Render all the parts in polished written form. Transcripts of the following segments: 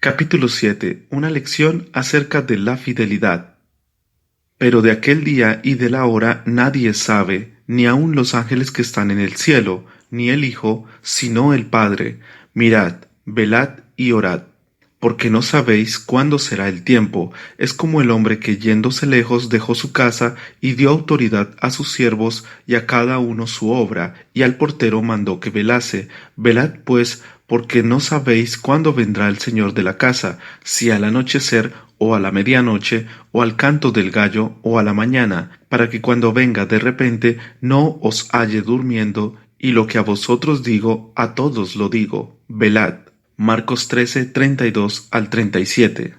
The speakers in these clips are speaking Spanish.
Capítulo 7. Una lección acerca de la fidelidad. Pero de aquel día y de la hora nadie sabe, ni aun los ángeles que están en el cielo, ni el Hijo, sino el Padre. Mirad, velad y orad, porque no sabéis cuándo será el tiempo. Es como el hombre que yéndose lejos dejó su casa y dio autoridad a sus siervos y a cada uno su obra, y al portero mandó que velase. Velad pues, porque no sabéis cuándo vendrá el Señor de la casa, si al anochecer, o a la medianoche, o al canto del gallo, o a la mañana, para que cuando venga de repente no os halle durmiendo, y lo que a vosotros digo, a todos lo digo, velad. Marcos 13, 32 al 37.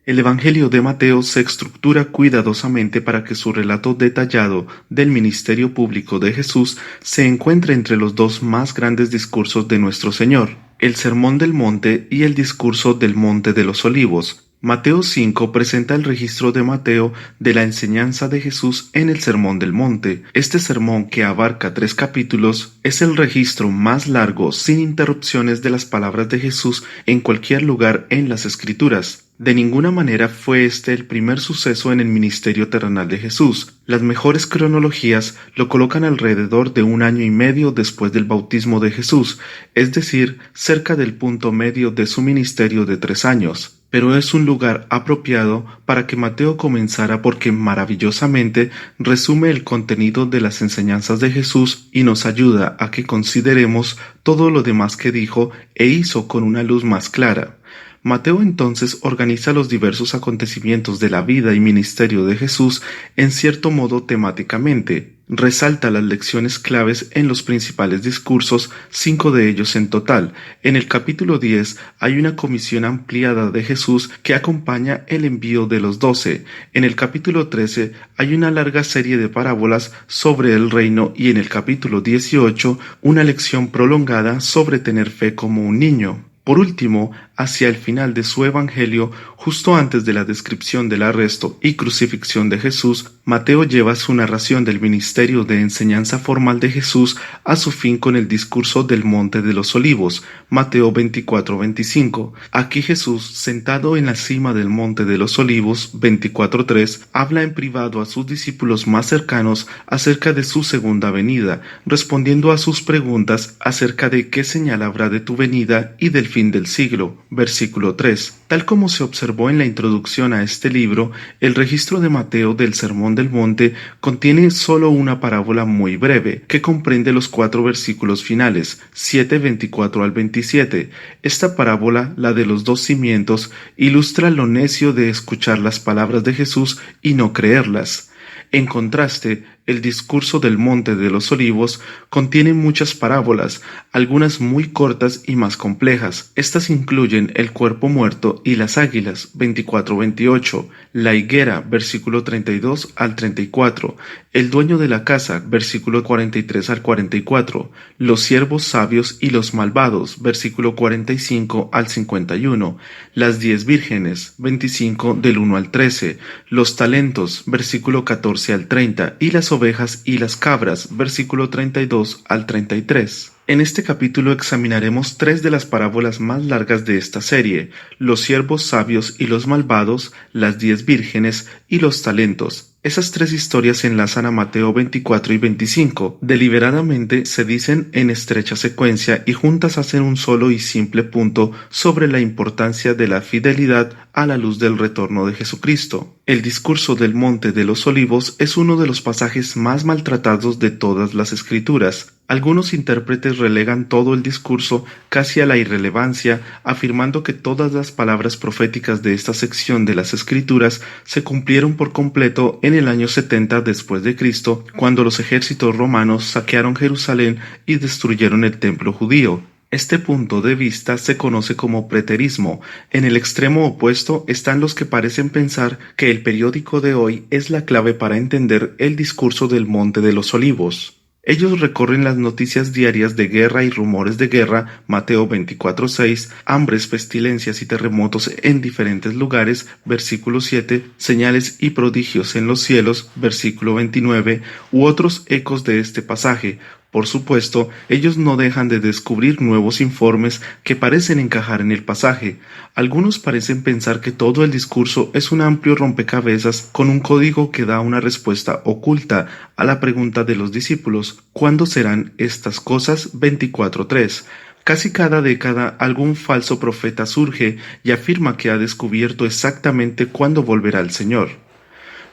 El Evangelio de Mateo se estructura cuidadosamente para que su relato detallado del ministerio público de Jesús se encuentre entre los dos más grandes discursos de nuestro Señor, el Sermón del Monte y el Discurso del Monte de los Olivos. Mateo 5 presenta el registro de Mateo de la enseñanza de Jesús en el Sermón del Monte. Este sermón, que abarca 3 capítulos, es el registro más largo sin interrupciones de las palabras de Jesús en cualquier lugar en las Escrituras. De ninguna manera fue este el primer suceso en el ministerio terrenal de Jesús. Las mejores cronologías lo colocan alrededor de 1 año y medio después del bautismo de Jesús, es decir, cerca del punto medio de su ministerio de 3 años. Pero es un lugar apropiado para que Mateo comenzara porque maravillosamente resume el contenido de las enseñanzas de Jesús y nos ayuda a que consideremos todo lo demás que dijo e hizo con una luz más clara. Mateo entonces organiza los diversos acontecimientos de la vida y ministerio de Jesús en cierto modo temáticamente. Resalta las lecciones claves en los principales discursos, 5 de ellos en total. En el capítulo 10 hay una comisión ampliada de Jesús que acompaña el envío de los 12. En el capítulo 13 hay una larga serie de parábolas sobre el reino y en el capítulo 18 una lección prolongada sobre tener fe como un niño. Por último, hacia el final de su evangelio, justo antes de la descripción del arresto y crucifixión de Jesús, Mateo lleva su narración del ministerio de enseñanza formal de Jesús a su fin con el discurso del Monte de los Olivos, Mateo 24-25. Aquí Jesús, sentado en la cima del Monte de los Olivos, 24:3, habla en privado a sus discípulos más cercanos acerca de su segunda venida, respondiendo a sus preguntas acerca de qué señal habrá de tu venida y del fin del siglo, versículo 3. Tal como se observó en la introducción a este libro, el registro de Mateo del Sermón del Monte contiene solo una parábola muy breve, que comprende los 4 versículos finales, 7, 24 al 27. Esta parábola, la de los 2 cimientos, ilustra lo necio de escuchar las palabras de Jesús y no creerlas. En contraste, el discurso del Monte de los Olivos contiene muchas parábolas, algunas muy cortas y más complejas. Estas incluyen el cuerpo muerto y las águilas, 24-28, la higuera, versículo 32 al 34, el dueño de la casa, versículo 43 al 44, los siervos sabios y los malvados, versículo 45 al 51, las 10 vírgenes, 25 del 1 al 13, los talentos, versículo 14 al 30, y las ovejas y las cabras, versículo 32 al 33. En este capítulo examinaremos 3 de las parábolas más largas de esta serie: los siervos sabios y los malvados, las 10 vírgenes y los talentos. Esas 3 historias se enlazan a Mateo 24 y 25. Deliberadamente se dicen en estrecha secuencia y juntas hacen un solo y simple punto sobre la importancia de la fidelidad a la luz del retorno de Jesucristo. El discurso del Monte de los Olivos es uno de los pasajes más maltratados de todas las Escrituras. Algunos intérpretes relegan todo el discurso casi a la irrelevancia, afirmando que todas las palabras proféticas de esta sección de las Escrituras se cumplieron por completo en el año 70 después de Cristo, cuando los ejércitos romanos saquearon Jerusalén y destruyeron el templo judío. Este punto de vista se conoce como preterismo. En el extremo opuesto están los que parecen pensar que el periódico de hoy es la clave para entender el discurso del Monte de los Olivos. Ellos recorren las noticias diarias de guerra y rumores de guerra, Mateo 24:6, hambres, pestilencias y terremotos en diferentes lugares, versículo 7, señales y prodigios en los cielos, versículo 29, u otros ecos de este pasaje, Por supuesto, ellos no dejan de descubrir nuevos informes que parecen encajar en el pasaje. Algunos parecen pensar que todo el discurso es un amplio rompecabezas con un código que da una respuesta oculta a la pregunta de los discípulos: ¿cuándo serán estas cosas? 24:3. Casi cada década algún falso profeta surge y afirma que ha descubierto exactamente cuándo volverá el Señor.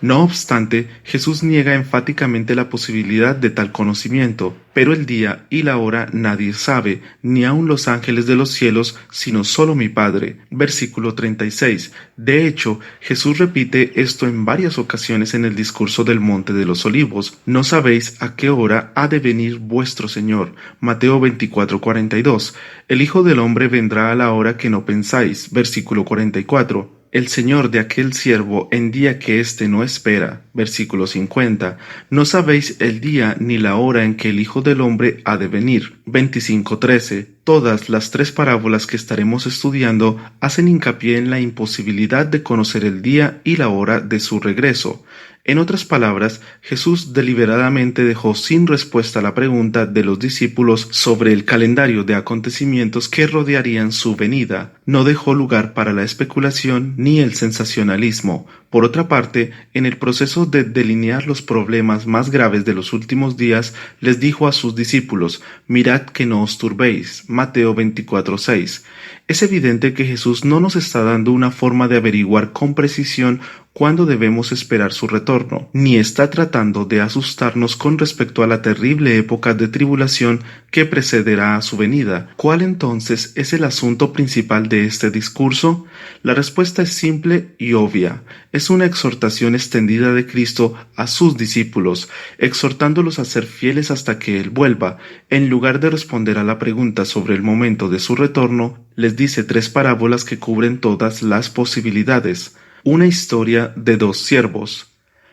No obstante, Jesús niega enfáticamente la posibilidad de tal conocimiento, pero el día y la hora nadie sabe, ni aun los ángeles de los cielos, sino solo mi Padre. Versículo 36. De hecho, Jesús repite esto en varias ocasiones en el discurso del Monte de los Olivos: no sabéis a qué hora ha de venir vuestro Señor. Mateo 24:42. El Hijo del Hombre vendrá a la hora que no pensáis. Versículo 44. El Señor de aquel siervo en día que éste no espera. Versículo 50. No sabéis el día ni la hora en que el Hijo del Hombre ha de venir. 25:13. Todas las tres parábolas que estaremos estudiando hacen hincapié en la imposibilidad de conocer el día y la hora de su regreso. En otras palabras, Jesús deliberadamente dejó sin respuesta la pregunta de los discípulos sobre el calendario de acontecimientos que rodearían su venida. No dejó lugar para la especulación ni el sensacionalismo. Por otra parte, en el proceso de delinear los problemas más graves de los últimos días, les dijo a sus discípulos: mirad que no os turbéis. Mateo 24:6. Es evidente que Jesús no nos está dando una forma de averiguar con precisión cuándo debemos esperar su retorno, ni está tratando de asustarnos con respecto a la terrible época de tribulación que precederá a su venida. ¿Cuál entonces es el asunto principal de este discurso? La respuesta es simple y obvia. Es una exhortación extendida de Cristo a sus discípulos, exhortándolos a ser fieles hasta que Él vuelva. En lugar de responder a la pregunta sobre el momento de su retorno, les dice tres parábolas que cubren todas las posibilidades. Una historia de dos siervos.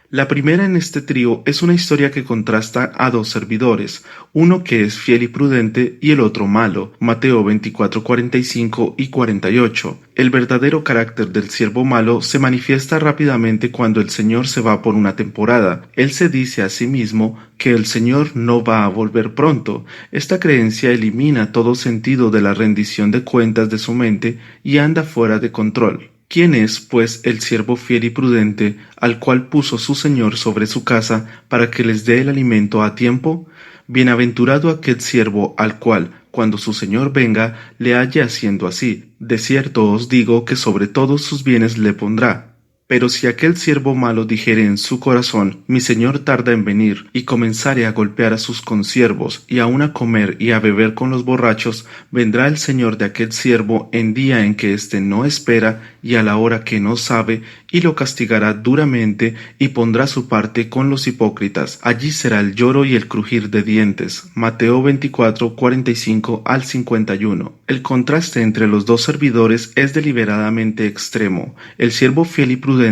La primera en este trío es una historia que contrasta a dos servidores, uno que es fiel y prudente y el otro malo. Mateo 24:45 y 48. El verdadero carácter del siervo malo se manifiesta rápidamente cuando el Señor se va por una temporada. Él se dice a sí mismo que el Señor no va a volver pronto. Esta creencia elimina todo sentido de la rendición de cuentas de su mente y anda fuera de control. ¿Quién es, pues, el siervo fiel y prudente, al cual puso su Señor sobre su casa para que les dé el alimento a tiempo? Bienaventurado aquel siervo al cual, cuando su Señor venga, le halle haciendo así. De cierto os digo que sobre todos sus bienes le pondrá. Pero si aquel siervo malo dijere en su corazón: mi señor tarda en venir, y comenzare a golpear a sus consiervos, y aun a comer y a beber con los borrachos, vendrá el señor de aquel siervo en día en que éste no espera, y a la hora que no sabe, y lo castigará duramente, y pondrá su parte con los hipócritas. Allí será el lloro y el crujir de dientes. Mateo 24:45 al 51. El contraste entre los dos servidores es deliberadamente extremo. El siervo fiel y prudente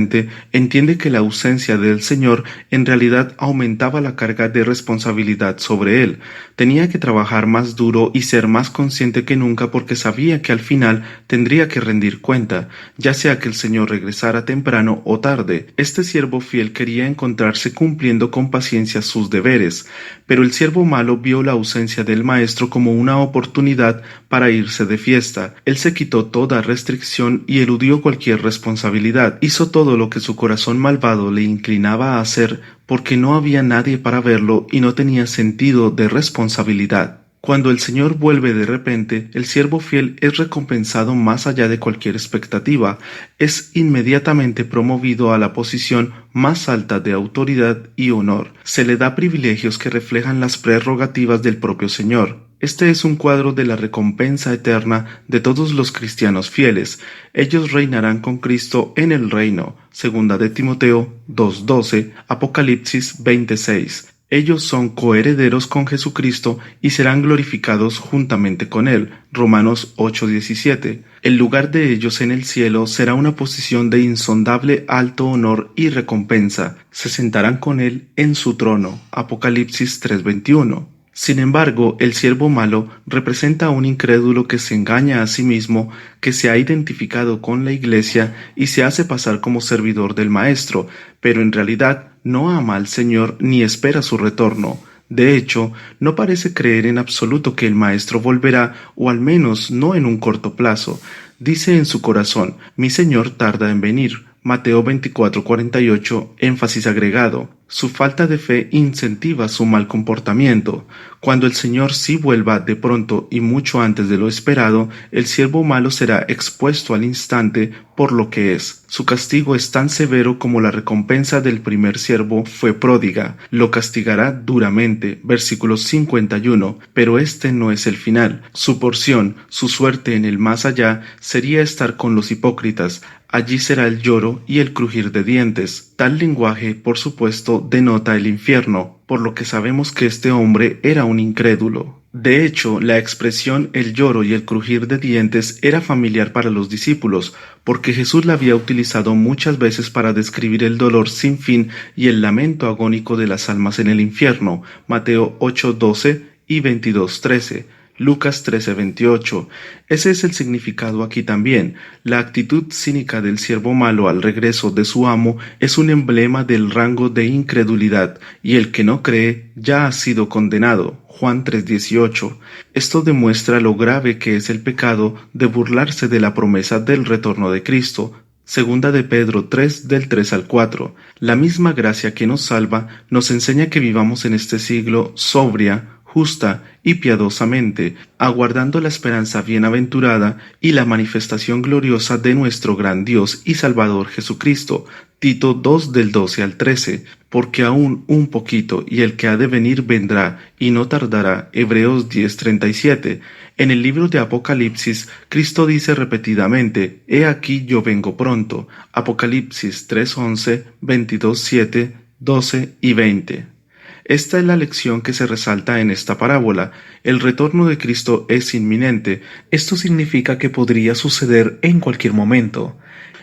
entiende que la ausencia del Señor en realidad aumentaba la carga de responsabilidad sobre él. Tenía que trabajar más duro y ser más consciente que nunca, porque sabía que al final tendría que rendir cuenta, ya sea que el Señor regresara temprano o tarde. Este siervo fiel quería encontrarse cumpliendo con paciencia sus deberes, pero el siervo malo vio la ausencia del Maestro como una oportunidad para irse de fiesta. Él se quitó toda restricción y eludió cualquier responsabilidad. Hizo todo lo que su corazón malvado le inclinaba a hacer, porque no había nadie para verlo y no tenía sentido de responsabilidad. Cuando el Señor vuelve de repente, el siervo fiel es recompensado más allá de cualquier expectativa. Es inmediatamente promovido a la posición más alta de autoridad y honor. Se le da privilegios que reflejan las prerrogativas del propio Señor. Este es un cuadro de la recompensa eterna de todos los cristianos fieles. Ellos reinarán con Cristo en el reino. Segunda de Timoteo 2:12, Apocalipsis 20:6. Ellos son coherederos con Jesucristo y serán glorificados juntamente con Él. Romanos 8:17. El lugar de ellos en el cielo será una posición de insondable alto honor y recompensa. Se sentarán con Él en su trono. Apocalipsis 3:21. Sin embargo, el siervo malo representa a un incrédulo que se engaña a sí mismo, que se ha identificado con la Iglesia y se hace pasar como servidor del Maestro, pero en realidad no ama al Señor ni espera su retorno. De hecho, no parece creer en absoluto que el Maestro volverá, o al menos no en un corto plazo. Dice en su corazón, mi Señor tarda en venir. Mateo 24:48, énfasis agregado. Su falta de fe incentiva su mal comportamiento. Cuando el Señor sí vuelva de pronto y mucho antes de lo esperado, el siervo malo será expuesto al instante por lo que es. Su castigo es tan severo como la recompensa del primer siervo fue pródiga. Lo castigará duramente. Versículo 51. Pero este no es el final. Su porción, su suerte en el más allá, sería estar con los hipócritas. Allí será el lloro y el crujir de dientes. Tal lenguaje, por supuesto, denota el infierno, por lo que sabemos que este hombre era un incrédulo. De hecho, la expresión el lloro y el crujir de dientes era familiar para los discípulos, porque Jesús la había utilizado muchas veces para describir el dolor sin fin y el lamento agónico de las almas en el infierno. Mateo 8:12 y 22:13. Lucas 13:28. Ese es el significado aquí también. La actitud cínica del siervo malo al regreso de su amo es un emblema del rango de incredulidad, y el que no cree ya ha sido condenado. Juan 3:18. Esto demuestra lo grave que es el pecado de burlarse de la promesa del retorno de Cristo. Segunda de Pedro 3 del 3 al 4. La misma gracia que nos salva nos enseña que vivamos en este siglo sobria, justa y piadosamente, aguardando la esperanza bienaventurada y la manifestación gloriosa de nuestro gran Dios y Salvador Jesucristo. Tito 2 del 12 al 13, porque aún un poquito y el que ha de venir vendrá y no tardará. Hebreos 10:37. En el libro de Apocalipsis, Cristo dice repetidamente, he aquí yo vengo pronto. Apocalipsis 3:11, 22:7, 12 y 20. Esta es la lección que se resalta en esta parábola. El retorno de Cristo es inminente. Esto significa que podría suceder en cualquier momento.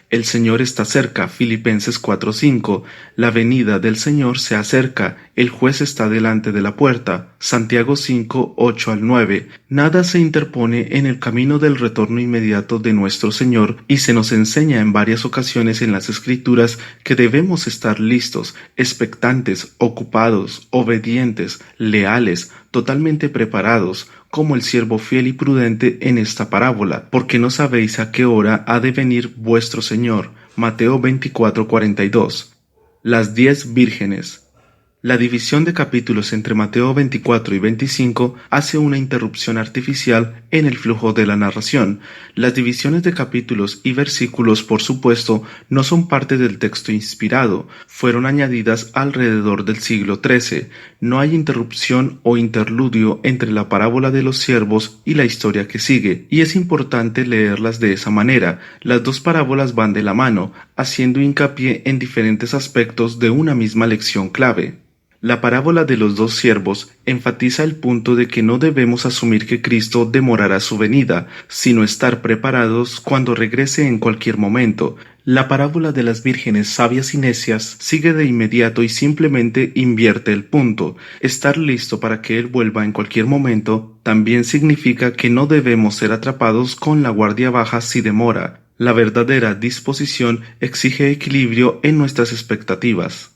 El Señor está cerca. Filipenses 4:5. La venida del Señor se acerca. El juez está delante de la puerta. Santiago 5:8 al 9. Nada se interpone en el camino del retorno inmediato de nuestro Señor, y se nos enseña en varias ocasiones en las Escrituras que debemos estar listos, expectantes, ocupados, obedientes, leales, totalmente preparados, como el siervo fiel y prudente en esta parábola, porque no sabéis a qué hora ha de venir vuestro Señor. Mateo 24:42. Las 10 vírgenes. La división de capítulos entre Mateo 24 y 25 hace una interrupción artificial en el flujo de la narración. Las divisiones de capítulos y versículos, por supuesto, no son parte del texto inspirado, fueron añadidas alrededor del siglo XIII. No hay interrupción o interludio entre la parábola de los siervos y la historia que sigue, y es importante leerlas de esa manera. Las dos parábolas van de la mano, haciendo hincapié en diferentes aspectos de una misma lección clave. La parábola de los dos siervos enfatiza el punto de que no debemos asumir que Cristo demorará su venida, sino estar preparados cuando regrese en cualquier momento. La parábola de las vírgenes sabias y necias sigue de inmediato y simplemente invierte el punto. Estar listo para que Él vuelva en cualquier momento también significa que no debemos ser atrapados con la guardia baja si demora. La verdadera disposición exige equilibrio en nuestras expectativas.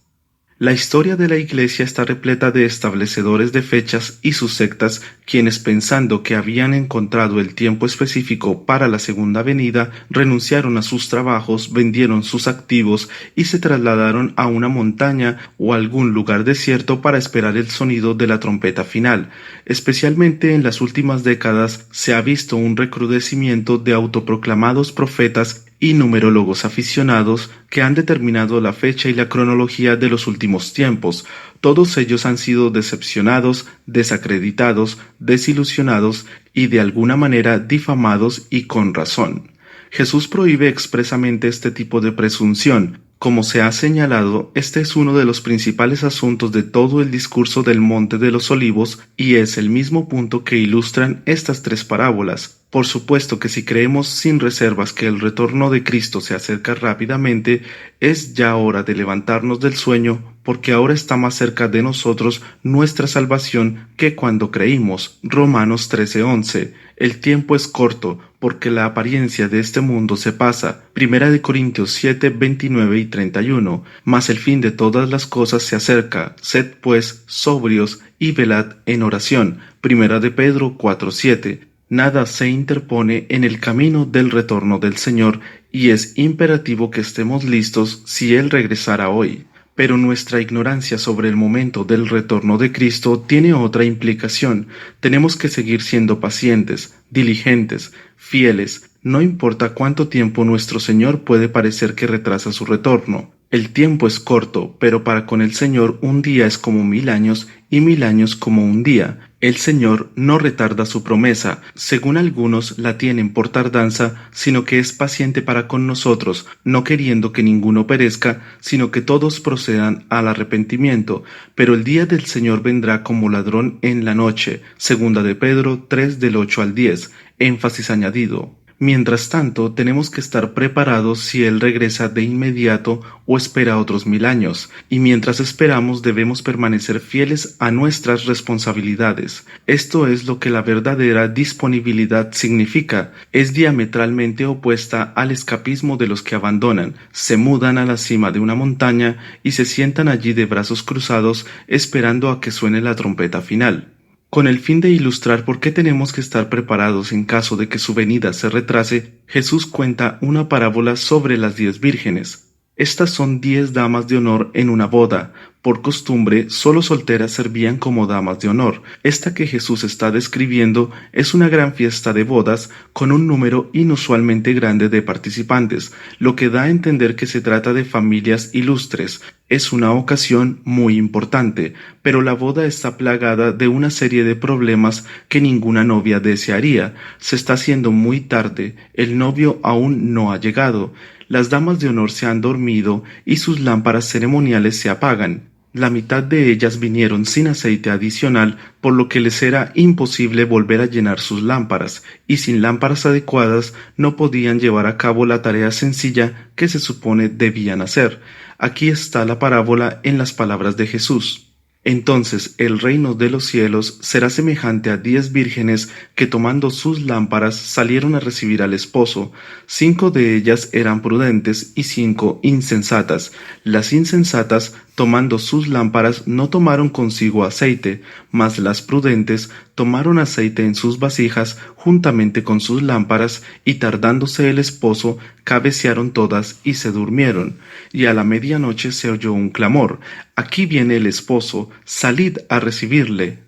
La historia de la Iglesia está repleta de establecedores de fechas y sus sectas, quienes pensando que habían encontrado el tiempo específico para la segunda venida, renunciaron a sus trabajos, vendieron sus activos y se trasladaron a una montaña o algún lugar desierto para esperar el sonido de la trompeta final. Especialmente en las últimas décadas se ha visto un recrudecimiento de autoproclamados profetas y numerólogos aficionados que han determinado la fecha y la cronología de los últimos tiempos. Todos ellos han sido decepcionados, desacreditados, desilusionados y de alguna manera difamados, y con razón. Jesús prohíbe expresamente este tipo de presunción. Como se ha señalado, este es uno de los principales asuntos de todo el discurso del Monte de los Olivos, y es el mismo punto que ilustran estas tres parábolas. Por supuesto que si creemos sin reservas que el retorno de Cristo se acerca rápidamente, es ya hora de levantarnos del sueño, porque ahora está más cerca de nosotros nuestra salvación que cuando creímos. Romanos 13:11. El tiempo es corto, porque la apariencia de este mundo se pasa. Primera de Corintios 7, 29 y 31. Mas el fin de todas las cosas se acerca. Sed pues sobrios y velad en oración. Primera de Pedro 4, 7. Nada se interpone en el camino del retorno del Señor, y es imperativo que estemos listos si Él regresara hoy. Pero nuestra ignorancia sobre el momento del retorno de Cristo tiene otra implicación. Tenemos que seguir siendo pacientes, diligentes, fieles, no importa cuánto tiempo nuestro Señor puede parecer que retrasa su retorno. El tiempo es corto, pero para con el Señor un día es como 1000 años y 1000 años como un día. El Señor no retarda su promesa, según algunos la tienen por tardanza, sino que es paciente para con nosotros, no queriendo que ninguno perezca, sino que todos procedan al arrepentimiento. Pero el día del Señor vendrá como ladrón en la noche. Segunda de Pedro 3 del 8 al 10. Énfasis añadido. Mientras tanto, tenemos que estar preparados si Él regresa de inmediato o espera otros 1000 años, y mientras esperamos debemos permanecer fieles a nuestras responsabilidades. Esto es lo que la verdadera disponibilidad significa. Es diametralmente opuesta al escapismo de los que abandonan, se mudan a la cima de una montaña y se sientan allí de brazos cruzados esperando a que suene la trompeta final. Con el fin de ilustrar por qué tenemos que estar preparados en caso de que su venida se retrase, Jesús cuenta una parábola sobre las 10 vírgenes. Estas son 10 damas de honor en una boda. Por costumbre, solo solteras servían como damas de honor. Esta que Jesús está describiendo es una gran fiesta de bodas con un número inusualmente grande de participantes, lo que da a entender que se trata de familias ilustres. Es una ocasión muy importante, pero la boda está plagada de una serie de problemas que ninguna novia desearía. Se está haciendo muy tarde, el novio aún no ha llegado, las damas de honor se han dormido y sus lámparas ceremoniales se apagan. La mitad de ellas vinieron sin aceite adicional, por lo que les era imposible volver a llenar sus lámparas, y sin lámparas adecuadas no podían llevar a cabo la tarea sencilla que se supone debían hacer. Aquí está la parábola en las palabras de Jesús. Entonces el reino de los cielos será semejante a 10 vírgenes que tomando sus lámparas salieron a recibir al esposo. 5 de ellas eran prudentes y 5 insensatas. Las insensatas, tomando sus lámparas, no tomaron consigo aceite, mas las prudentes tomaron aceite en sus vasijas juntamente con sus lámparas, y tardándose el esposo, cabecearon todas y se durmieron. Y a la medianoche se oyó un clamor: Aquí viene el esposo, salid a recibirle.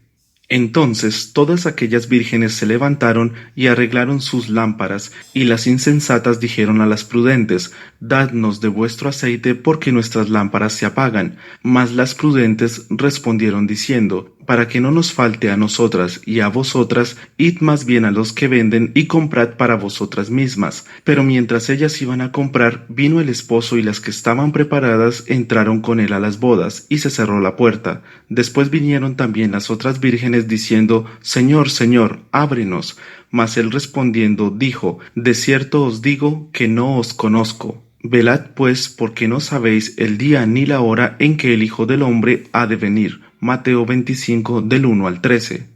Entonces todas aquellas vírgenes se levantaron y arreglaron sus lámparas, y las insensatas dijeron a las prudentes: Dadnos de vuestro aceite, porque nuestras lámparas se apagan. Mas las prudentes respondieron diciendo: Para que no nos falte a nosotras y a vosotras, id más bien a los que venden y comprad para vosotras mismas. Pero mientras ellas iban a comprar, vino el esposo, y las que estaban preparadas entraron con él a las bodas, y se cerró la puerta. Después vinieron también las otras vírgenes diciendo: Señor, Señor, ábrenos. Mas él respondiendo dijo: De cierto os digo que no os conozco. Velad pues, porque no sabéis el día ni la hora en que el Hijo del Hombre ha de venir. Mateo 25 del 1 al 13.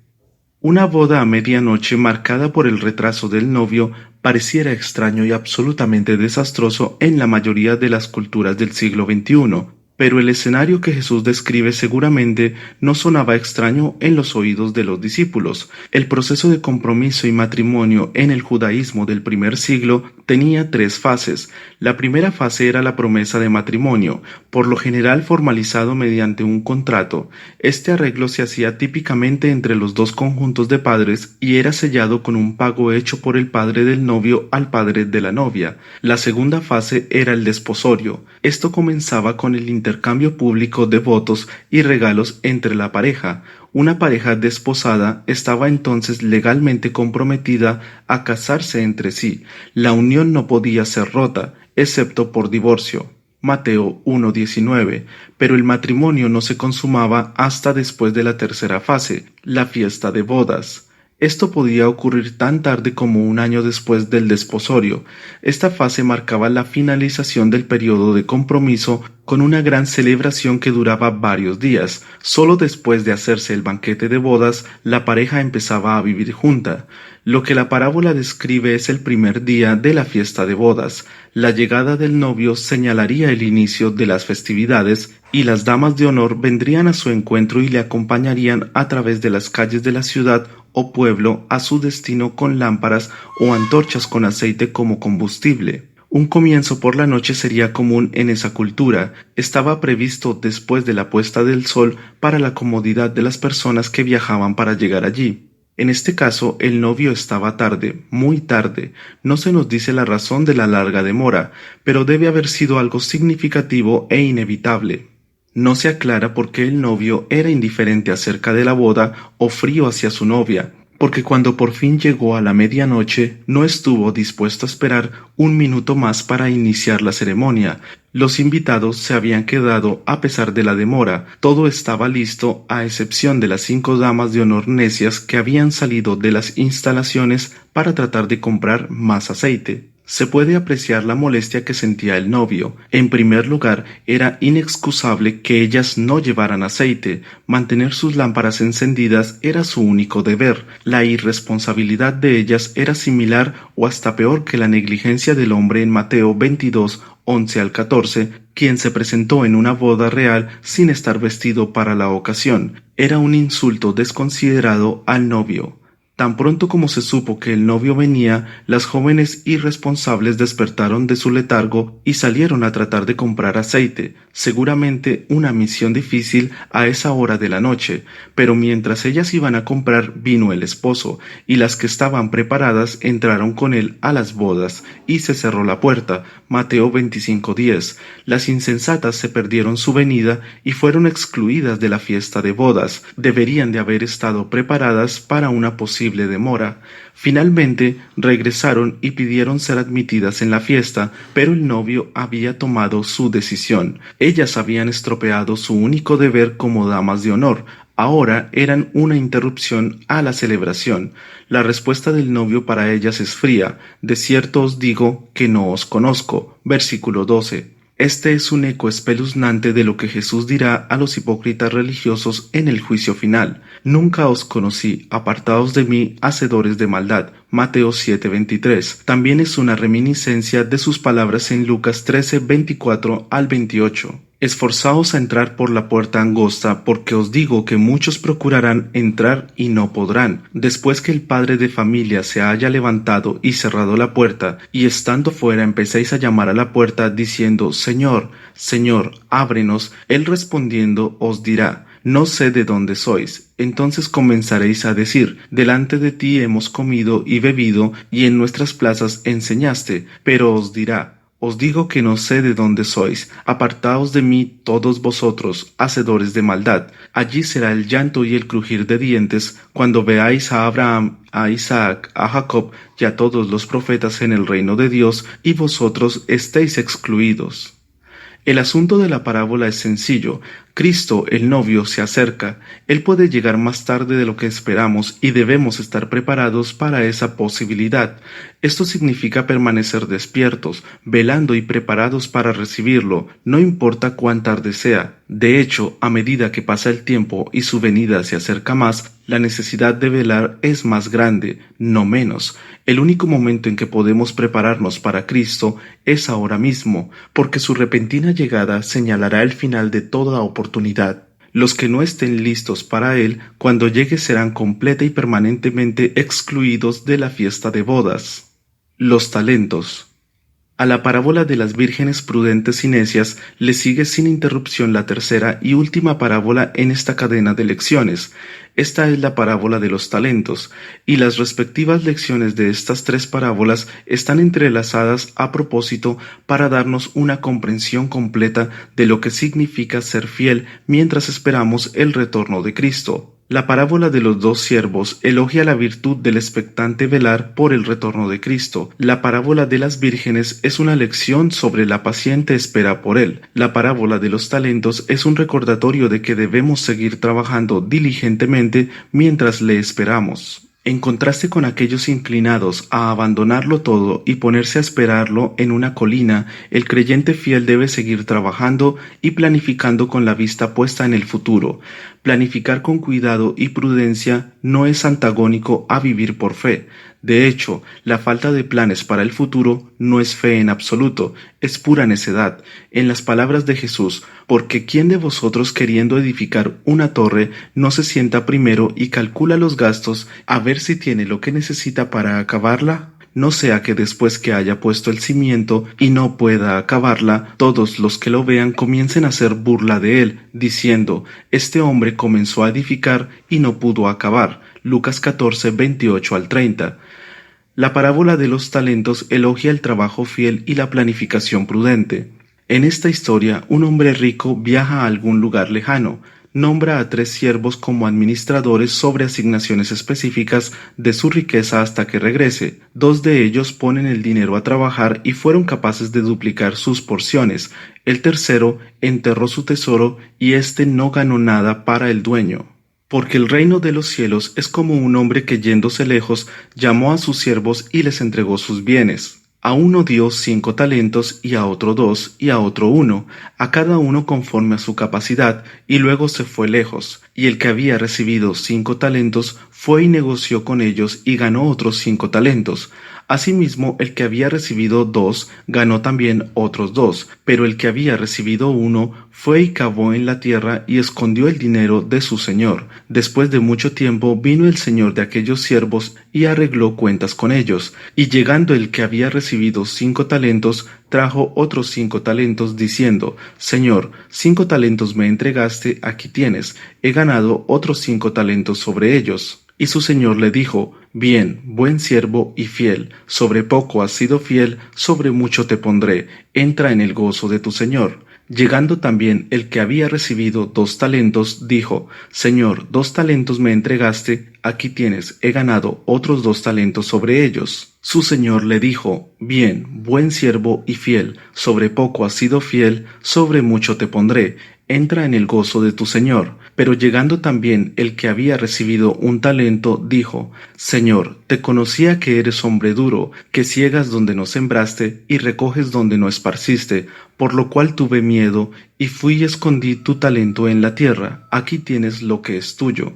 Una boda a medianoche marcada por el retraso del novio pareciera extraño y absolutamente desastroso en la mayoría de las culturas del siglo XXI, pero el escenario que Jesús describe seguramente no sonaba extraño en los oídos de los discípulos. El proceso de compromiso y matrimonio en el judaísmo del primer siglo tenía 3 fases. La primera fase era la promesa de matrimonio, por lo general formalizado mediante un contrato. Este arreglo se hacía típicamente entre los dos conjuntos de padres y era sellado con un pago hecho por el padre del novio al padre de la novia. La segunda fase era el desposorio. Esto comenzaba con el intercambio público de votos y regalos entre la pareja. Una pareja desposada estaba entonces legalmente comprometida a casarse entre sí. La unión no podía ser rota, excepto por divorcio. Mateo 1:19, pero el matrimonio no se consumaba hasta después de la tercera fase, la fiesta de bodas. Esto podía ocurrir tan tarde como un año después del desposorio. Esta fase marcaba la finalización del periodo de compromiso con una gran celebración que duraba varios días. Solo después de hacerse el banquete de bodas, la pareja empezaba a vivir junta. Lo que la parábola describe es el primer día de la fiesta de bodas. La llegada del novio señalaría el inicio de las festividades y las damas de honor vendrían a su encuentro y le acompañarían a través de las calles de la ciudad o pueblo a su destino con lámparas o antorchas con aceite como combustible. Un comienzo por la noche sería común en esa cultura. Estaba previsto después de la puesta del sol para la comodidad de las personas que viajaban para llegar allí. En este caso, el novio estaba tarde, muy tarde. No se nos dice la razón de la larga demora, pero debe haber sido algo significativo e inevitable. No se aclara por qué el novio era indiferente acerca de la boda o frío hacia su novia, porque cuando por fin llegó a la medianoche no estuvo dispuesto a esperar un minuto más para iniciar la ceremonia. Los invitados se habían quedado a pesar de la demora, todo estaba listo a excepción de las 5 damas de honor necias que habían salido de las instalaciones para tratar de comprar más aceite. Se puede apreciar la molestia que sentía el novio. En primer lugar, era inexcusable que ellas no llevaran aceite. Mantener sus lámparas encendidas era su único deber. La irresponsabilidad de ellas era similar o hasta peor que la negligencia del hombre en Mateo 22, 11 al 14, quien se presentó en una boda real sin estar vestido para la ocasión. Era un insulto desconsiderado al novio. Tan pronto como se supo que el novio venía, las jóvenes irresponsables despertaron de su letargo y salieron a tratar de comprar aceite, seguramente una misión difícil a esa hora de la noche, pero mientras ellas iban a comprar vino el esposo, y las que estaban preparadas entraron con él a las bodas, y se cerró la puerta. Mateo 25:10. Las insensatas se perdieron su venida y fueron excluidas de la fiesta de bodas. Deberían de haber estado preparadas para una posible demora. Finalmente regresaron y pidieron ser admitidas en la fiesta, pero el novio había tomado su decisión. Ellas habían estropeado su único deber como damas de honor. Ahora eran una interrupción a la celebración. La respuesta del novio para ellas es fría. De cierto os digo que no os conozco. Versículo 12. Este es un eco espeluznante de lo que Jesús dirá a los hipócritas religiosos en el juicio final. Nunca os conocí, apartaos de mí, hacedores de maldad. Mateo 7:23. También es una reminiscencia de sus palabras en Lucas 13:24 al 28. Esforzaos a entrar por la puerta angosta, porque os digo que muchos procurarán entrar y no podrán. Después que el padre de familia se haya levantado y cerrado la puerta, y estando fuera empecéis a llamar a la puerta, diciendo, Señor, Señor, ábrenos, él respondiendo os dirá, no sé de dónde sois. Entonces comenzaréis a decir, delante de ti hemos comido y bebido, y en nuestras plazas enseñaste. Pero os dirá, os digo que no sé de dónde sois, apartaos de mí todos vosotros, hacedores de maldad. Allí será el llanto y el crujir de dientes, cuando veáis a Abraham, a Isaac, a Jacob y a todos los profetas en el reino de Dios, y vosotros estéis excluidos. El asunto de la parábola es sencillo. Cristo, el novio, se acerca. Él puede llegar más tarde de lo que esperamos y debemos estar preparados para esa posibilidad. Esto significa permanecer despiertos, velando y preparados para recibirlo, no importa cuán tarde sea. De hecho, a medida que pasa el tiempo y su venida se acerca más, la necesidad de velar es más grande, no menos. El único momento en que podemos prepararnos para Cristo es ahora mismo, porque su repentina llegada señalará el final de toda oportunidad. Los que no estén listos para Él, cuando llegue serán completa y permanentemente excluidos de la fiesta de bodas. Los talentos. A la parábola de las vírgenes prudentes y necias le sigue sin interrupción la tercera y última parábola en esta cadena de lecciones. Esta es la parábola de los talentos, y las respectivas lecciones de estas 3 parábolas están entrelazadas a propósito para darnos una comprensión completa de lo que significa ser fiel mientras esperamos el retorno de Cristo. La parábola de los 2 siervos elogia la virtud del expectante velar por el retorno de Cristo. La parábola de las vírgenes es una lección sobre la paciente espera por Él. La parábola de los talentos es un recordatorio de que debemos seguir trabajando diligentemente mientras le esperamos. En contraste con aquellos inclinados a abandonarlo todo y ponerse a esperarlo en una colina, el creyente fiel debe seguir trabajando y planificando con la vista puesta en el futuro. Planificar con cuidado y prudencia no es antagónico a vivir por fe. De hecho, la falta de planes para el futuro no es fe en absoluto, es pura necedad. En las palabras de Jesús, porque ¿quién de vosotros queriendo edificar una torre no se sienta primero y calcula los gastos a ver si tiene lo que necesita para acabarla? No sea que después que haya puesto el cimiento y no pueda acabarla, todos los que lo vean comiencen a hacer burla de él, diciendo, este hombre comenzó a edificar y no pudo acabar. Lucas 14, 28 al 30. La parábola de los talentos elogia el trabajo fiel y la planificación prudente. En esta historia, un hombre rico viaja a algún lugar lejano, nombra a 3 siervos como administradores sobre asignaciones específicas de su riqueza hasta que regrese. 2 de ellos ponen el dinero a trabajar y fueron capaces de duplicar sus porciones. El tercero enterró su tesoro y éste no ganó nada para el dueño. Porque el reino de los cielos es como un hombre que yéndose lejos llamó a sus siervos y les entregó sus bienes. A uno dio 5 talentos, y a otro 2, y a otro 1, a cada uno conforme a su capacidad, y luego se fue lejos. Y el que había recibido 5 talentos fue y negoció con ellos y ganó otros 5 talentos. Asimismo, el que había recibido 2 ganó también otros 2, pero el que había recibido 1 fue y cavó en la tierra y escondió el dinero de su señor. Después de mucho tiempo vino el señor de aquellos siervos y arregló cuentas con ellos. Y llegando el que había recibido 5 talentos, trajo otros 5 talentos, diciendo, Señor, 5 talentos me entregaste, aquí tienes, he ganado otros 5 talentos sobre ellos. Y su señor le dijo, Bien, buen siervo y fiel, sobre poco has sido fiel, sobre mucho te pondré, entra en el gozo de tu señor. Llegando también el que había recibido 2 talentos, dijo, Señor, 2 talentos me entregaste, aquí tienes, he ganado otros 2 talentos sobre ellos. Su señor le dijo, Bien, buen siervo y fiel, sobre poco has sido fiel, sobre mucho te pondré, entra en el gozo de tu señor. Pero llegando también el que había recibido 1 talento, dijo, Señor, te conocía que eres hombre duro, que ciegas donde no sembraste y recoges donde no esparciste, por lo cual tuve miedo, y fui y escondí tu talento en la tierra, aquí tienes lo que es tuyo.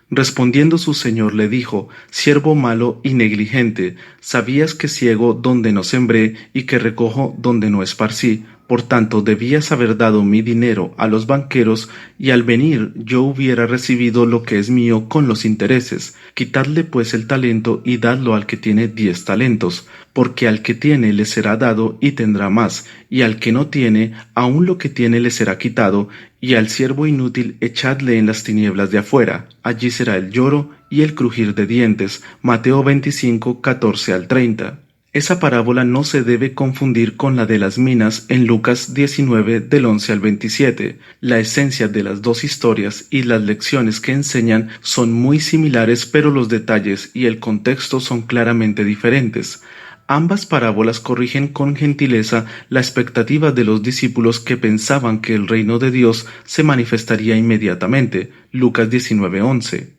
Respondiendo su señor le dijo, Siervo malo y negligente, sabías que ciego donde no sembré y que recojo donde no esparcí, por tanto debías haber dado mi dinero a los banqueros, y al venir yo hubiera recibido lo que es mío con los intereses. Quitadle pues el talento y dadlo al que tiene 10 talentos, porque al que tiene le será dado y tendrá más, y al que no tiene, aun lo que tiene le será quitado, y al siervo inútil echadle en las tinieblas de afuera, allí será el lloro y el crujir de dientes. Mateo 25, 14 al 30. Esa parábola no se debe confundir con la de las minas en Lucas 19 del 11 al 27. La esencia de las dos historias y las lecciones que enseñan son muy similares, pero los detalles y el contexto son claramente diferentes. Ambas parábolas corrigen con gentileza la expectativa de los discípulos que pensaban que el reino de Dios se manifestaría inmediatamente. Lucas 19:11.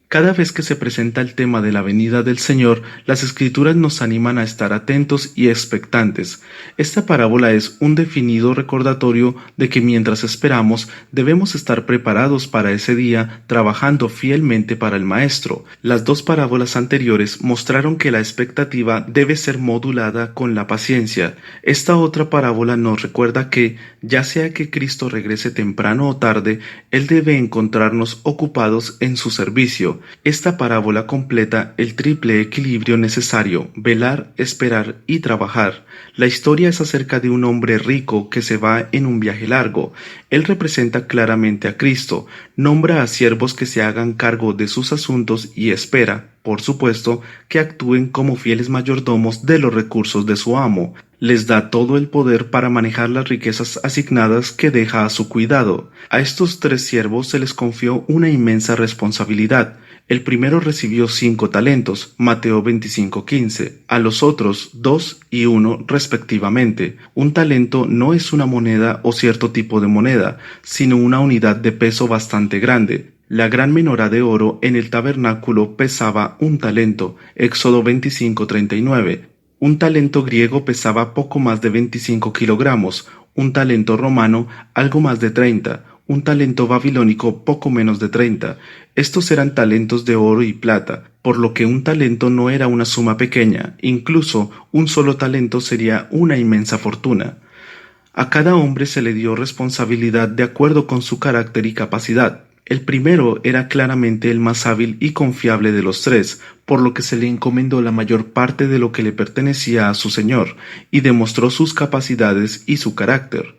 Cada vez que se presenta el tema de la venida del Señor, las Escrituras nos animan a estar atentos y expectantes. Esta parábola es un definido recordatorio de que mientras esperamos, debemos estar preparados para ese día, trabajando fielmente para el Maestro. Las dos parábolas anteriores mostraron que la expectativa debe ser modulada con la paciencia. Esta otra parábola nos recuerda que, ya sea que Cristo regrese temprano o tarde, Él debe encontrarnos ocupados en su servicio. Esta parábola completa el triple equilibrio necesario: velar, esperar y trabajar. La historia es acerca de un hombre rico que se va en un viaje largo. Él representa claramente a Cristo, nombra a siervos que se hagan cargo de sus asuntos y espera, por supuesto, que actúen como fieles mayordomos de los recursos de su amo. Les da todo el poder para manejar las riquezas asignadas que deja a su cuidado. A estos 3 siervos se les confió una inmensa responsabilidad. El primero recibió 5 talentos, Mateo 25:15, a los otros 2 y 1 respectivamente. Un talento no es una moneda o cierto tipo de moneda, sino una unidad de peso bastante grande. La gran menorá de oro en el tabernáculo pesaba un talento. Éxodo 25:39. Un talento griego pesaba poco más de 25 kilogramos, un talento romano algo más de 30, un talento babilónico poco menos de 30. Estos eran talentos de oro y plata, por lo que un talento no era una suma pequeña, incluso un solo talento sería una inmensa fortuna. A cada hombre se le dio responsabilidad de acuerdo con su carácter y capacidad. El primero era claramente el más hábil y confiable de los tres, por lo que se le encomendó la mayor parte de lo que le pertenecía a su señor, y demostró sus capacidades y su carácter.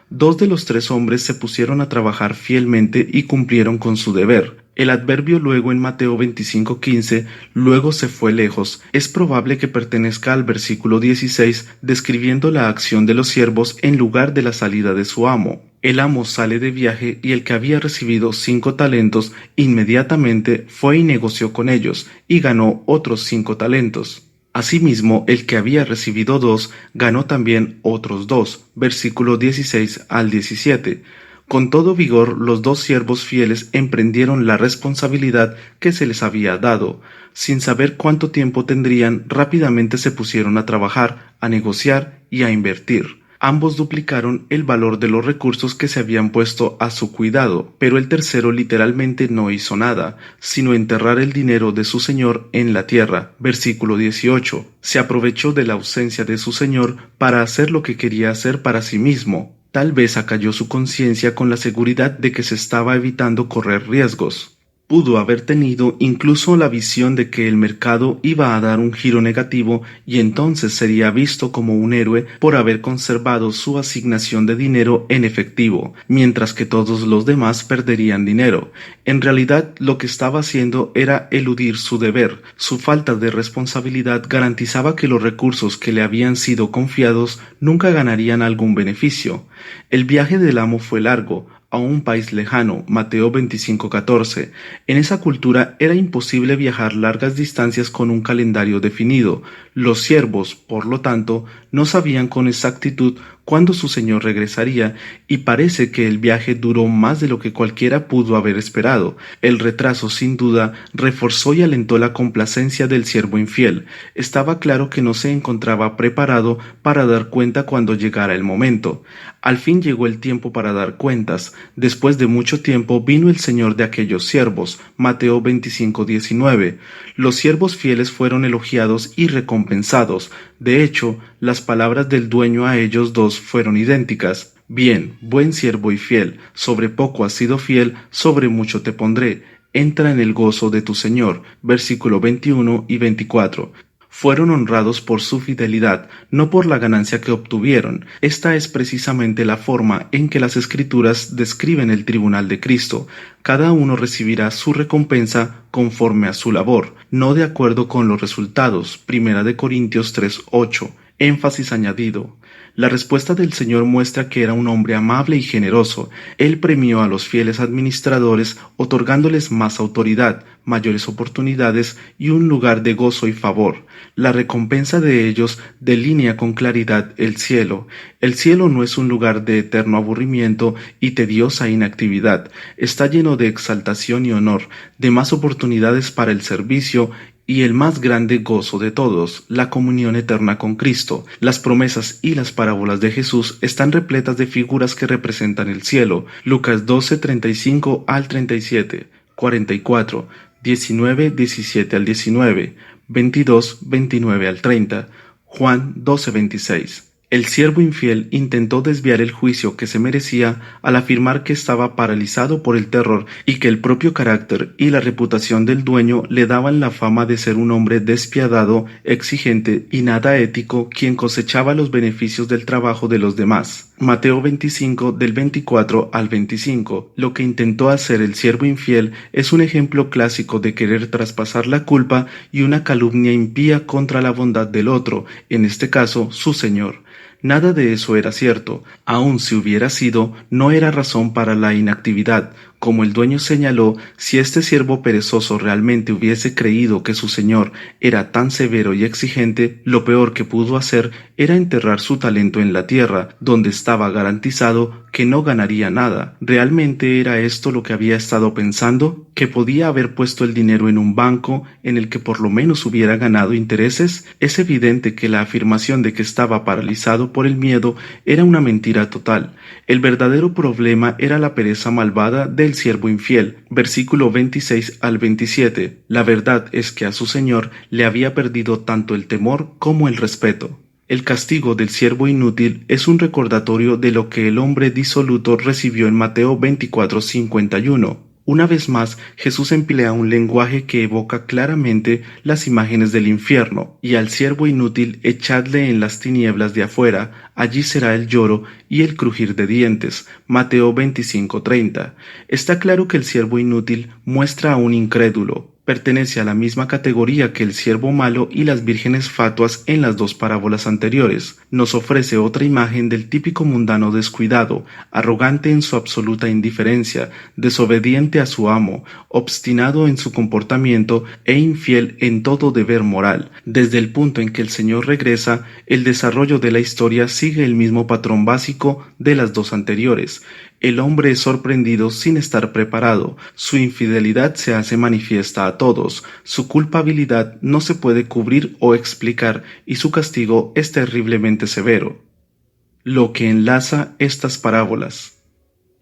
Dos de los tres hombres se pusieron a trabajar fielmente y cumplieron con su deber. El adverbio luego en Mateo 25:15, luego se fue lejos, es probable que pertenezca al versículo 16, describiendo la acción de los siervos en lugar de la salida de su amo. El amo sale de viaje y el que había recibido 5 talentos inmediatamente fue y negoció con ellos y ganó otros 5 talentos. Asimismo, el que había recibido 2 ganó también otros 2. Versículo 16 al 17. Con todo vigor, los dos siervos fieles emprendieron la responsabilidad que se les había dado. Sin saber cuánto tiempo tendrían, rápidamente se pusieron a trabajar, a negociar y a invertir. Ambos duplicaron el valor de los recursos que se habían puesto a su cuidado, pero el tercero literalmente no hizo nada, sino enterrar el dinero de su señor en la tierra. Versículo 18. Se aprovechó de la ausencia de su señor para hacer lo que quería hacer para sí mismo. Tal vez acalló su conciencia con la seguridad de que se estaba evitando correr riesgos. Pudo haber tenido incluso la visión de que el mercado iba a dar un giro negativo y entonces sería visto como un héroe por haber conservado su asignación de dinero en efectivo, mientras que todos los demás perderían dinero. En realidad, lo que estaba haciendo era eludir su deber. Su falta de responsabilidad garantizaba que los recursos que le habían sido confiados nunca ganarían algún beneficio. El viaje del amo fue largo, a un país lejano, Mateo 25:14. En esa cultura era imposible viajar largas distancias con un calendario definido. Los siervos, por lo tanto, no sabían con exactitud cuándo su señor regresaría, y parece que el viaje duró más de lo que cualquiera pudo haber esperado. El retraso, sin duda, reforzó y alentó la complacencia del siervo infiel. Estaba claro que no se encontraba preparado para dar cuenta cuando llegara el momento. Al fin llegó el tiempo para dar cuentas. Después de mucho tiempo vino el señor de aquellos siervos. Mateo 25:19. Los siervos fieles fueron elogiados y recompensados. De hecho, las palabras del dueño a ellos dos fueron idénticas. Bien, buen siervo y fiel, sobre poco has sido fiel, sobre mucho te pondré. Entra en el gozo de tu Señor. Versículo 21 y 24. Fueron honrados por su fidelidad, no por la ganancia que obtuvieron. Esta es precisamente la forma en que las Escrituras describen el tribunal de Cristo. Cada uno recibirá su recompensa conforme a su labor, no de acuerdo con los resultados. Primera de Corintios 3:8. Énfasis añadido. La respuesta del Señor muestra que era un hombre amable y generoso. Él premió a los fieles administradores, otorgándoles más autoridad, mayores oportunidades y un lugar de gozo y favor. La recompensa de ellos delinea con claridad el cielo. El cielo no es un lugar de eterno aburrimiento y tediosa inactividad. Está lleno de exaltación y honor, de más oportunidades para el servicio y el más grande gozo de todos, la comunión eterna con Cristo. Las promesas y las parábolas de Jesús están repletas de figuras que representan el cielo. Lucas 12:35 al 37, 44, 19:17 al 19, 22:29 al 30, Juan 12:26. El siervo infiel intentó desviar el juicio que se merecía al afirmar que estaba paralizado por el terror y que el propio carácter y la reputación del dueño le daban la fama de ser un hombre despiadado, exigente y nada ético, quien cosechaba los beneficios del trabajo de los demás. Mateo 25 del 24 al 25. Lo que intentó hacer el siervo infiel es un ejemplo clásico de querer traspasar la culpa y una calumnia impía contra la bondad del otro, en este caso su señor. Nada de eso era cierto. Aun si hubiera sido, no era razón para la inactividad. Como el dueño señaló, si este siervo perezoso realmente hubiese creído que su señor era tan severo y exigente, lo peor que pudo hacer era enterrar su talento en la tierra, donde estaba garantizado que no ganaría nada. ¿Realmente era esto lo que había estado pensando? ¿Que podía haber puesto el dinero en un banco en el que por lo menos hubiera ganado intereses? Es evidente que la afirmación de que estaba paralizado por el miedo era una mentira total. El verdadero problema era la pereza malvada del siervo infiel. Versículo 26 al 27. La verdad es que a su señor le había perdido tanto el temor como el respeto. El castigo del siervo inútil es un recordatorio de lo que el hombre disoluto recibió en Mateo 24:51. Una vez más, Jesús emplea un lenguaje que evoca claramente las imágenes del infierno, y al siervo inútil echadle en las tinieblas de afuera, allí será el lloro y el crujir de dientes. Mateo 25:30. Está claro que el siervo inútil muestra a un incrédulo. Pertenece a la misma categoría que el siervo malo y las vírgenes fatuas en las dos parábolas anteriores. Nos ofrece otra imagen del típico mundano descuidado, arrogante en su absoluta indiferencia, desobediente a su amo, obstinado en su comportamiento e infiel en todo deber moral. Desde el punto en que el Señor regresa, el desarrollo de la historia sigue el mismo patrón básico de las dos anteriores. El hombre es sorprendido sin estar preparado, su infidelidad se hace manifiesta a todos, su culpabilidad no se puede cubrir o explicar y su castigo es terriblemente severo. Lo que enlaza estas parábolas.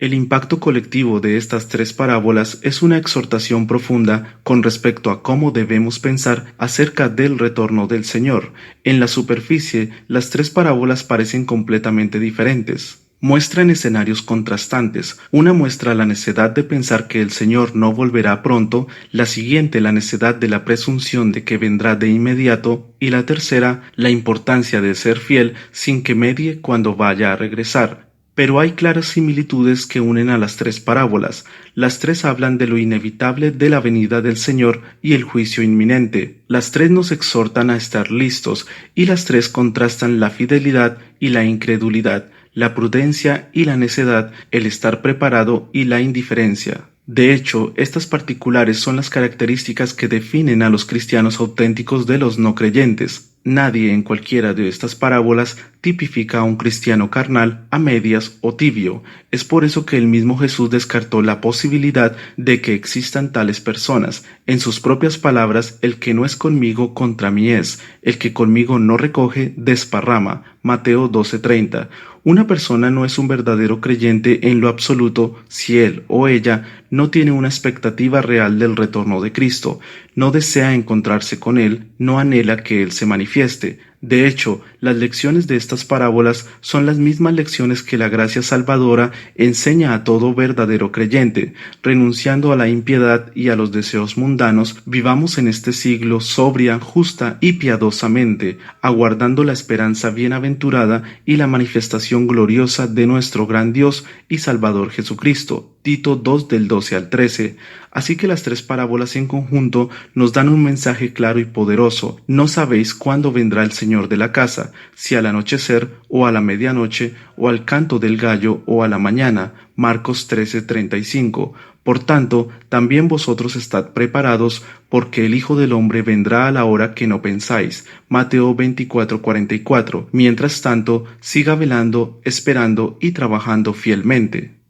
El impacto colectivo de estas tres parábolas es una exhortación profunda con respecto a cómo debemos pensar acerca del retorno del Señor. En la superficie, las tres parábolas parecen completamente diferentes. Muestran escenarios contrastantes. Una muestra la necedad de pensar que el Señor no volverá pronto, la siguiente la necedad de la presunción de que vendrá de inmediato, y la tercera la importancia de ser fiel sin que medie cuando vaya a regresar. Pero hay claras similitudes que unen a las tres parábolas. Las tres hablan de lo inevitable de la venida del Señor y el juicio inminente. Las tres nos exhortan a estar listos, y las tres contrastan la fidelidad y la incredulidad, la prudencia y la necedad, el estar preparado y la indiferencia. De hecho, estas particulares son las características que definen a los cristianos auténticos de los no creyentes. Nadie en cualquiera de estas parábolas tipifica a un cristiano carnal, a medias o tibio. Es por eso que el mismo Jesús descartó la posibilidad de que existan tales personas. En sus propias palabras, el que no es conmigo contra mí es, el que conmigo no recoge, desparrama. Mateo 12:30. Una persona no es un verdadero creyente en lo absoluto si él o ella no tiene una expectativa real del retorno de Cristo, no desea encontrarse con Él, no anhela que Él se manifieste. De hecho, las lecciones de estas parábolas son las mismas lecciones que la gracia salvadora enseña a todo verdadero creyente. Renunciando a la impiedad y a los deseos mundanos, vivamos en este siglo sobria, justa y piadosamente, aguardando la esperanza bienaventurada y la manifestación gloriosa de nuestro gran Dios y Salvador Jesucristo. Tito 2 del 12 al 13. Así que las tres parábolas en conjunto nos dan un mensaje claro y poderoso. No sabéis cuándo vendrá el Señor de la casa, si al anochecer, o a la medianoche, o al canto del gallo, o a la mañana. Marcos 13:35. Por tanto, también vosotros estad preparados, porque el Hijo del Hombre vendrá a la hora que no pensáis. Mateo 24:44. Mientras tanto, siga velando, esperando y trabajando fielmente.